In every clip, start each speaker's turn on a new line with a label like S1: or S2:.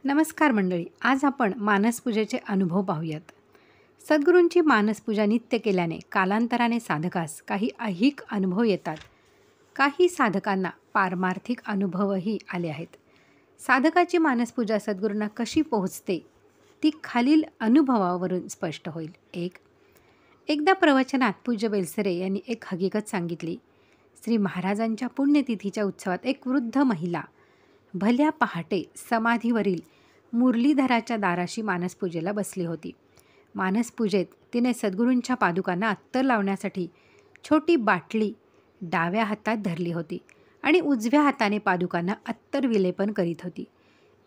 S1: नमस्कार मंडळी. आज आपण मानसपूजेचे अनुभव पाहूयात. सद्गुरूंची मानसपूजा नित्य केल्याने कालांतराने साधकास काही ऐहिक अनुभव येतात. काही साधकांना पारमार्थिक अनुभवही आले आहेत. साधकाची मानसपूजा सद्गुरूंना कशी पोहोचते ती खालील अनुभवावरून स्पष्ट होईल. एकदा प्रवचनात पूज्य बेलसरे यांनी एक हकीकत सांगितली. श्री महाराजांच्या पुण्यतिथीच्या उत्सवात एक वृद्ध महिला भल्या पहाटे समाधीवरील मुरलीधराच्या दाराशी मानसपूजेला बसली होती. मानसपूजेत तिने सद्गुरूंच्या पादुकांना अत्तर लावण्यासाठी छोटी बाटली डाव्या हातात धरली होती आणि उजव्या हाताने पादुकांना अत्तर विलेपन करीत होती.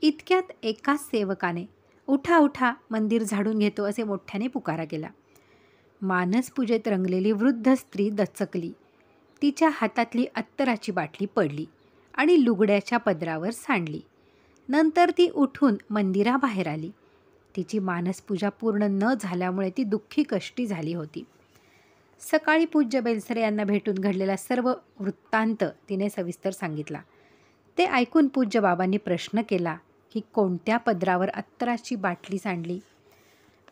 S1: इतक्यात एकाच सेवकाने उठा उठा, मंदिर झाडून घेतो असे मोठ्याने पुकारा केला. मानसपूजेत रंगलेली वृद्ध स्त्री दचकली. तिच्या हातातली अत्तराची बाटली पडली आणि लुगड्याच्या पदरावर सांडली. नंतर ती उठून मंदिराबाहेर आली. तिची मानसपूजा पूर्ण न झाल्यामुळे ती दुःखी कष्टी झाली होती. सकाळी पूज्य बेलसरे यांना भेटून घडलेला सर्व वृत्तांत तिने सविस्तर सांगितला. ते ऐकून पूज्य बाबांनी प्रश्न केला की कोणत्या पदरावर अत्तराची बाटली सांडली.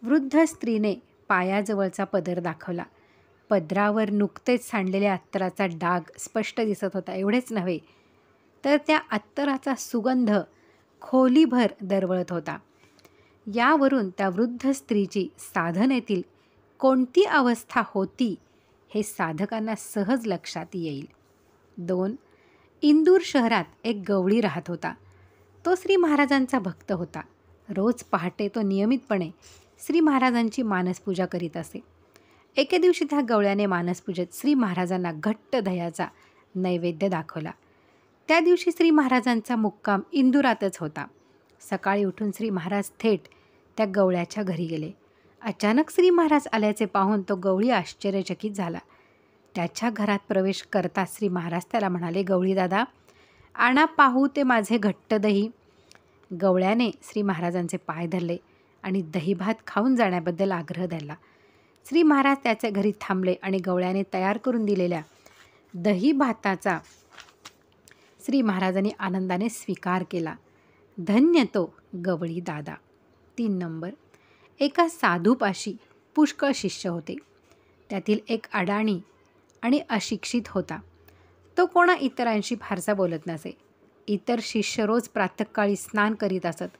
S1: वृद्ध स्त्रीने पायाजवळचा पदर दाखवला. पदरावर नुकतेच सांडलेल्या अत्तराचा डाग स्पष्ट दिसत होता. एवढेच नव्हे तर त्या अत्तराचा सुगंध खोलीभर दरवळत होता. यावरून त्या वृद्ध स्त्रीची साधनेतील कोणती अवस्था होती हे साधकांना सहज लक्षात येईल. 2. इंदूर शहरात एक गवळी राहत होता. तो श्री महाराजांचा भक्त होता. रोज पहाटे तो नियमितपणे श्री महाराजांची मानसपूजा करीत असे. एके दिवशी त्या गवळ्याने मानसपूजेत श्री महाराजांना घट्ट दह्याचा नैवेद्य दाखवला. त्या दिवशी श्री महाराजांचा मुक्काम इंदुरातच होता. सकाळी उठून श्री महाराज थेट त्या गवळ्याच्या घरी गेले. अचानक श्री महाराज आल्याचे पाहून तो गवळी आश्चर्यचकित झाला. त्याच्या घरात प्रवेश करताच श्री महाराज त्याला म्हणाले, गवळी दादा, आणा पाहू ते माझे घट्ट दही. गवळ्याने श्री महाराजांचे पाय धरले आणि दहीभात खाऊन जाण्याबद्दल आग्रह धरला. श्री महाराज त्याच्या घरी थांबले आणि गवळ्याने तयार करून दिलेल्या दही भाताचा श्री महाराजांनी आनंदाने स्वीकार केला. धन्य तो गवळी दादा. 3 नंबर. एका साधूपाशी पुष्कळ शिष्य होते. त्यातील एक अडाणी आणि अशिक्षित होता. तो कोणा इतरांशी फारसा बोलत नसे. इतर शिष्य रोज प्रातःकाळी स्नान करीत असत.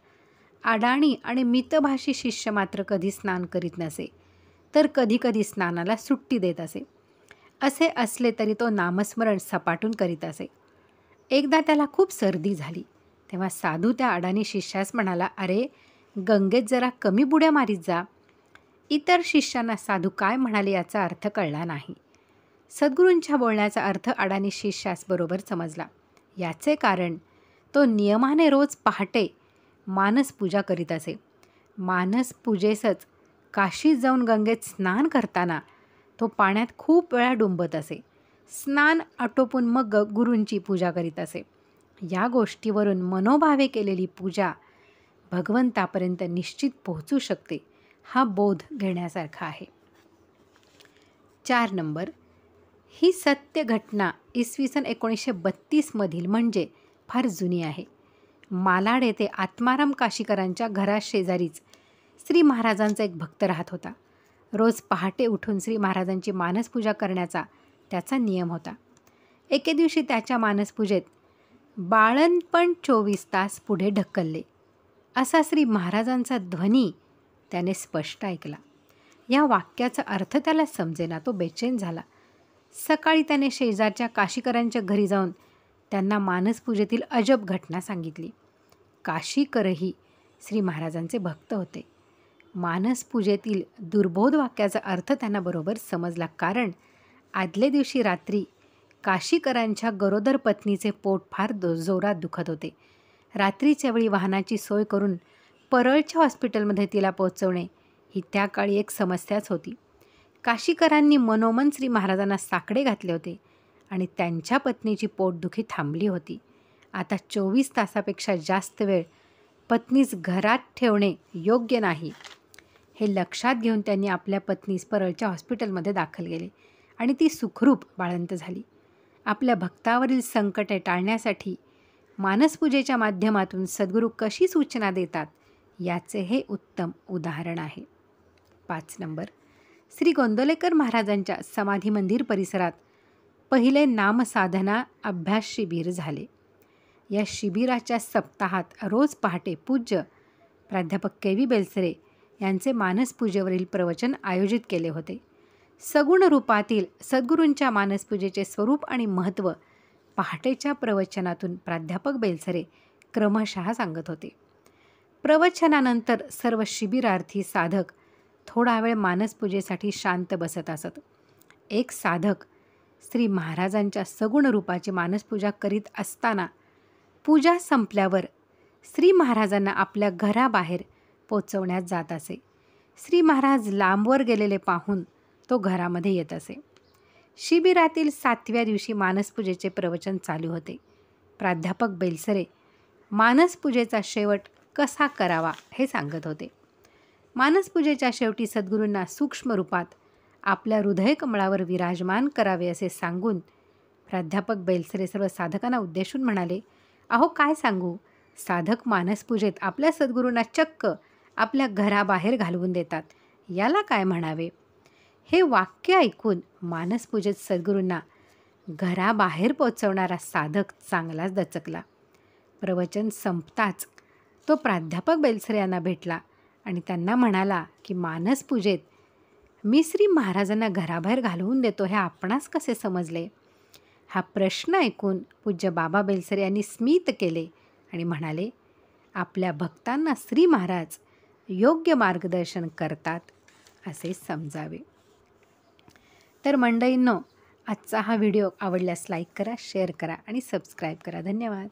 S1: अडाणी आणि मितभाषी शिष्य मात्र कधी स्नान करीत नसे, तर कधीकधी स्नानाला सुट्टी देत असे. असे असले तरी तो नामस्मरण सपाटून करीत असे. एकदा त्याला खूप सर्दी झाली. तेव्हा साधू त्या अडाणी शिष्यास म्हणाला, अरे गंगेत जरा कमी बुड्या मारीत जा. इतर शिष्यांना साधू काय म्हणाले याचा अर्थ कळला नाही. सद्गुरूंच्या बोलण्याचा अर्थ अडाणी शिष्यास बरोबर समजला. याचे कारण तो नियमाने रोज पहाटे मानसपूजा करीत असे. मानसपूजेसच काशीत जाऊन गंगेत स्नान करताना तो पाण्यात खूप वेळा डुंबत असे. स्नान आटोपून मग गुरूंची पूजा करीत असे. या गोष्टीवरून मनोभावे केलेली पूजा भगवंतापर्यंत निश्चित पोहोचू शकते, हा बोध घेण्यासारखा आहे. 4 नंबर. ही सत्य घटना इसवी सन 1932 मधील म्हणजे फार जुनी आहे. मालाड येथे आत्माराम काशीकरांच्या घराशेजारीच श्री महाराजांचा एक भक्त राहत होता. रोज पहाटे उठून श्री महाराजांची मानसपूजा करण्याचा त्याचा नियम होता. एके दिवशी त्याच्या मानसपूजेत बाळणपण 24 तास पुढे ढकलले असा श्री महाराजांचा ध्वनी त्याने स्पष्ट ऐकला. या वाक्याचा अर्थ त्याला समजेना. तो बेचैन झाला. सकाळी त्याने शेजारच्या काशीकरांच्या घरी जाऊन त्यांना मानसपूजेतील अजब घटना सांगितली. काशीकरही श्री महाराजांचे भक्त होते. मानसपूजेतील दुर्बोध वाक्याचा अर्थ त्यांना बरोबर समजला. कारण आदल्या दिवशी रात्री काशीकरांच्या गरोदर पत्नीचे पोट फार जोरात दुखत होते. रात्रीच्या वेळी वाहनाची सोय करून परळच्या हॉस्पिटलमध्ये तिला पोहोचवणे ही त्या काळी एक समस्याच होती. काशीकरांनी मनोमन श्री महाराजांना साकडे घातले होते आणि त्यांच्या पत्नीची पोटदुखी थांबली होती. आता 24 तासापेक्षा जास्त वेळ पत्नीस घरात ठेवणे योग्य नाही हे लक्षात घेऊन त्यांनी आपल्या पत्नीस परळच्या हॉस्पिटलमध्ये दाखल केले आणि ती सुखरूप बाळंत झाली. आपल्या भक्तावरील संकटे टाळण्यासाठी मानसपूजेच्या माध्यमातून सद्गुरू कशी सूचना देतात याचे हे उत्तम उदाहरण आहे. 5 नंबर, श्री गोंदवलेकर महाराजांच्या समाधी मंदिर परिसरात पहिले नामसाधना अभ्यास शिबिर झाले. या शिबिराच्या सप्ताहात रोज पहाटे पूज्य प्राध्यापक के.व्ही. बेलसरे यांचे मानसपूजेवरील प्रवचन आयोजित केले होते. सगुण रूपातील सद्गुरूंच्या मानसपूजेचे स्वरूप आणि महत्त्व पहाटेच्या प्रवचनातून प्राध्यापक बेलसरे क्रमशः सांगत होते. प्रवचनानंतर सर्व शिबिरार्थी साधक थोडा वेळ मानसपूजेसाठी शांत बसत असत. एक साधक श्री महाराजांच्या सगुण रूपाची मानसपूजा करीत असताना पूजा संपल्यावर श्री महाराजांना आपल्या घराबाहेर पोचवण्यात जात असे. श्री महाराज लांबवर गेलेले पाहून तो घरामध्ये येत असे. शिबिरातील 7व्या दिवशी मानसपूजेचे प्रवचन चालू होते. प्राध्यापक बेलसरे मानसपूजेचा शेवट कसा करावा हे सांगत होते. मानसपूजेच्या शेवटी सद्गुरूंना सूक्ष्म रूपात आपल्या हृदयकमळावर विराजमान करावे असे सांगून प्राध्यापक बेलसरे सर्व साधकांना उद्देशून म्हणाले, अहो काय सांगू, साधक मानसपूजेत आपल्या सद्गुरूंना चक्क आपल्या घराबाहेर घालवून देतात, याला काय म्हणावे. हे वाक्य ऐकून मानसपूजेत सद्गुरूंना घराबाहेर पोचवणारा साधक चांगलाच दचकला. प्रवचन संपताच तो प्राध्यापक बेलसरे यांना भेटला आणि त्यांना म्हणाला की मानसपूजेत मी श्री महाराजांना घराबाहेर घालवून देतो हे आपणास कसे समजले. हा प्रश्न ऐकून पूज्य बाबा बेलसरे यांनी स्मित केले आणि म्हणाले, आपल्या भक्तांना श्री महाराज योग्य मार्गदर्शन करतात असे समजावे. तर मंडळींनो, आजचा हा व्हिडिओ आवडल्यास लाईक करा, शेअर करा आणि सबस्क्राईब करा. धन्यवाद.